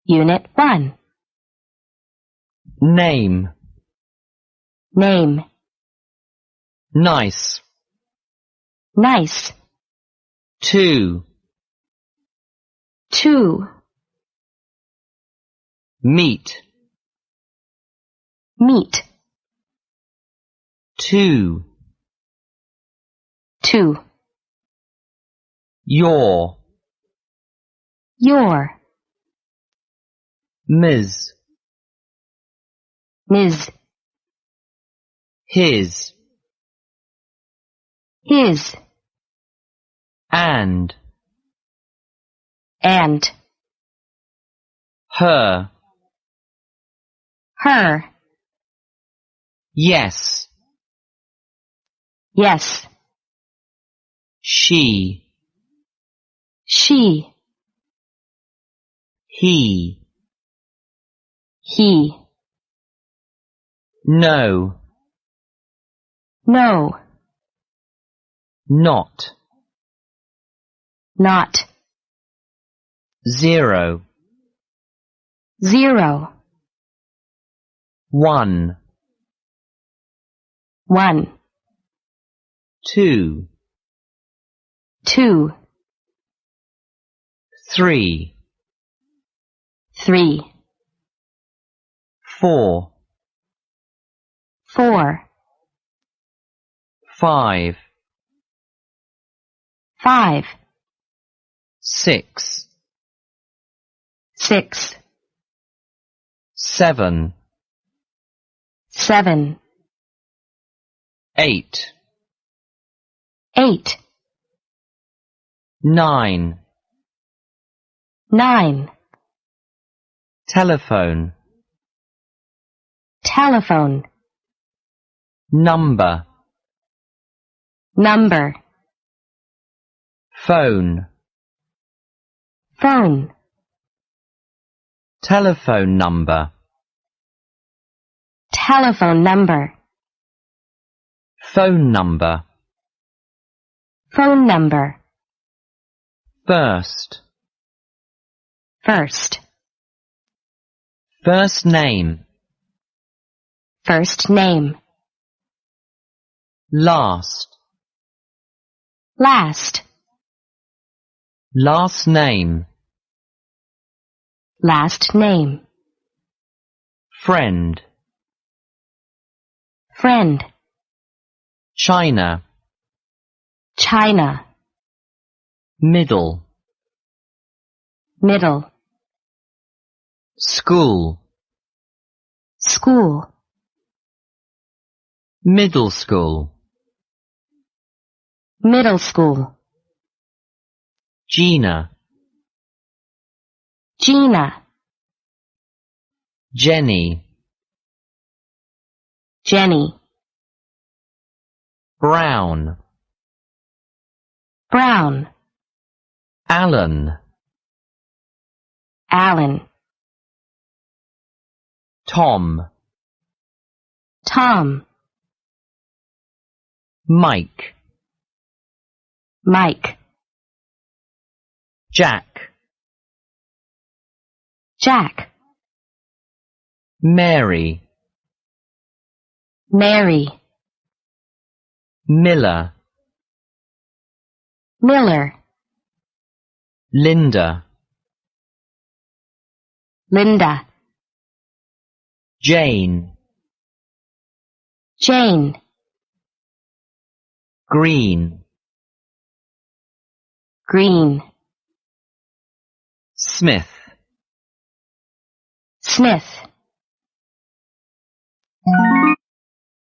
Unit 1. Name. Name. Nice. Nice. 2. 2. Meet. Meet. 2. 2. Your. Your. Ms. Ms. His. His. And. Her. Her. Yes. Yes. She. She. He. He. No. No. Not. Not. 0. 0. 1. 1. 2. 2. 3. 3. 4. 4. 5. 5. 6. 6. 7. 7. 8. 8. 9. 9. Telephone. Telephone. Number. Number. Phone. Phone. Telephone number. Telephone number. Phone number. Phone number. First. First. First name. First name. Last. Last. Last name. Last name. Friend. Friend. China. China. Middle. Middle. School. School. Middle school. Middle school. Gina. Gina. Jenny. Jenny. Brown. Brown. Alan. Alan. Tom. Tom. Mike. Mike. Jack. Jack. Mary. Mary. Miller. Miller. Linda. Linda. Jane. Jane. Green. Green. Smith. Smith.